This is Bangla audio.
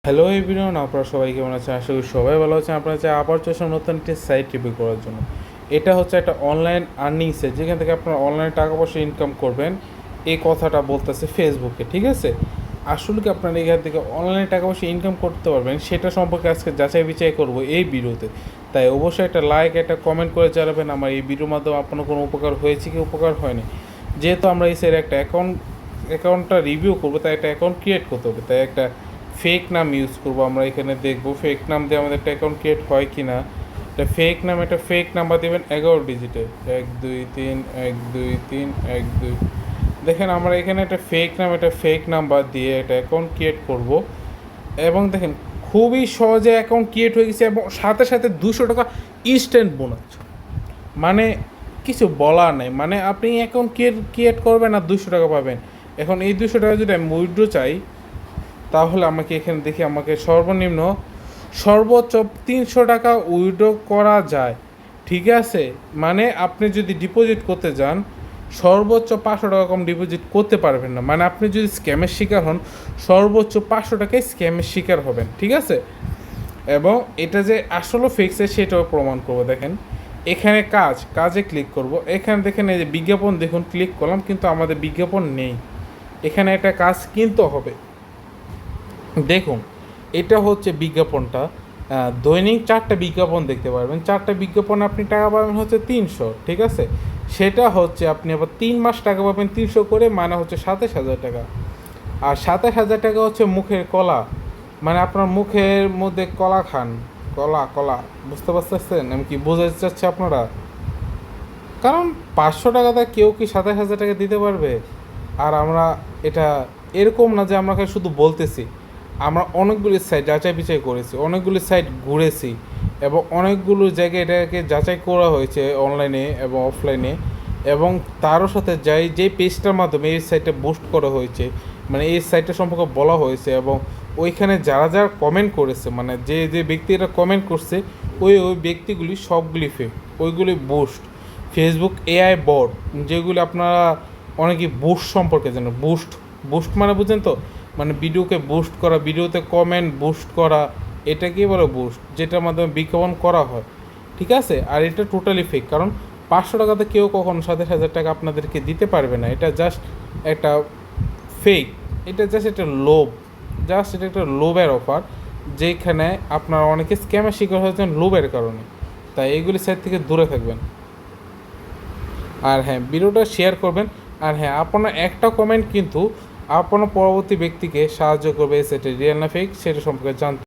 হ্যালো এভরিওয়ান, আপনারা সবাই কেমন আছেন? আশা করি সবাই ভালো আছেন। আপনারা চাই আবার চলছে নতুন একটি সাইট রিভিউ করার জন্য। এটা হচ্ছে একটা অনলাইন আর্নিং সাইট, যেখান থেকে আপনারা অনলাইনে টাকা পয়সা ইনকাম করবেন। এই কথাটা বলতেছে ফেসবুকে, ঠিক আছে? আসলে কি আপনারা এখান থেকে অনলাইনে টাকা পয়সা ইনকাম করতে পারবেন, সেটা সম্পর্কে আজকে যাচাই বিচাই করবো এই ভিডিওতে। তাই অবশ্যই একটা লাইক, একটা কমেন্ট করে জানাবেন আমার এই ভিডিওর মাধ্যমে আপনার কোনো উপকার হয়েছে কি উপকার হয়নি। যেহেতু আমরা এই সাইডে একটা অ্যাকাউন্টটা রিভিউ করবো, তাই একটা অ্যাকাউন্ট ক্রিয়েট করতে হবে। তাই একটা ফেক নাম ইউজ করবো আমরা এখানে, দেখবো ফেক নাম দিয়ে আমাদের একটা অ্যাকাউন্ট ক্রিয়েট হয় কি না। একটা ফেক নাম্বার দেবেন 11 ডিজিটের, 123 123 12। দেখেন আমরা এখানে একটা ফেক নাম্বার দিয়ে একটা অ্যাকাউন্ট ক্রিয়েট করব। এবং দেখেন খুবই সহজে অ্যাকাউন্ট ক্রিয়েট হয়ে গেছে, এবং সাথে সাথে 200 টাকা ইনস্ট্যান্ট বোনাস। মানে কিছু বলার নেই, মানে আপনি অ্যাকাউন্ট ক্রিয়েট করবেন আর 200 টাকা পাবেন। এখন এই 200 টাকা যদি আমি উইথড্র চাই, তাহলে আমাকে এখানে দেখি আমাকে সর্বোচ্চ 300 টাকা উইথড্র করা যায়, ঠিক আছে? মানে আপনি যদি ডিপোজিট করতে যান, সর্বোচ্চ 500 টাকা কম ডিপোজিট করতে পারবেন না। মানে আপনি যদি স্ক্যামের শিকার হন, সর্বোচ্চ 500 টাকায় স্ক্যামের শিকার হবেন, ঠিক আছে? এবং এটা যে আসলে ফিক্সে সেটাও প্রমাণ করবো। দেখেন এখানে কাজে ক্লিক করব। এখানে দেখেন এই যে বিজ্ঞাপন, দেখুন ক্লিক করলাম, কিন্তু আমাদের বিজ্ঞাপন নেই। এখানে একটা কাজ কিনতে হবে। দেখুন এটা হচ্ছে বিজ্ঞাপনটা, দৈনিক 4টা বিজ্ঞাপন দেখতে পারবেন। 4টা বিজ্ঞাপন আপনি টাকা পাবেন হচ্ছে 300, ঠিক আছে? সেটা হচ্ছে আপনি আবার 3 মাস টাকা পাবেন 300 করে, মানে হচ্ছে 27,000 টাকা। আর 27,000 টাকা হচ্ছে মুখের কলা, মানে আপনার মুখের মধ্যে কলা খান। কলা কলা বুঝতে পারতেছেন আমি কি বোঝাতে চাচ্ছি আপনারা? কারণ 500 টাকাতে কেউ কি 27,000 টাকা দিতে পারবে? আর আমরা এটা এরকম না যে আমরা শুধু বলতেছি, আমরা অনেকগুলি সাইট যাচাই বাছাই করেছি, অনেকগুলি সাইট ঘুরেছি, এবং অনেকগুলো জায়গায় এটাকে যাচাই করা হয়েছে অনলাইনে এবং অফলাইনে। এবং তারও সাথে যেই পেজটার মাধ্যমে এই সাইটে বুস্ট করা হয়েছে, মানে এই সাইটটা সম্পর্কে বলা হয়েছে, এবং ওইখানে যারা যারা কমেন্ট করেছে, মানে যে ব্যক্তিরা কমেন্ট করছে, ওই ব্যক্তিগুলি সবগুলি ফেক, ওইগুলি বুস্ট ফেসবুক এআই বট, যেগুলি আপনারা অনেকেই বুস্ট সম্পর্কে জানেন। বুস্ট মানে বুঝেন তো? মানে ভিডিওকে বুস্ট করা, ভিডিওতে কমেন্ট বুস্ট করা, এটাকেই বলে বুস্ট, যেটার মাধ্যমে বিজ্ঞাপন করা হয়, ঠিক আছে? আর এটা টোটালি ফেক, কারণ 500 টাকাতে কেউ কখনো 27,000 টাকা আপনাদেরকে দিতে পারবে না। এটা জাস্ট একটা ফেক, এটা জাস্ট একটা লোভ, এটা একটা লোভের অফার, যেখানে আপনারা অনেকে স্ক্যামের শিকার হয়েছেন লোভের কারণে। তাই এইগুলি সাইড থেকে দূরে থাকবেন। আর হ্যাঁ, ভিডিওটা শেয়ার করবেন। আর হ্যাঁ, আপনার একটা কমেন্ট কিন্তু আপনার পরবর্তী ব্যক্তিকে সাহায্য করবে সেটা রিয়েল না ফেক সেটা সম্পর্কে জানতে।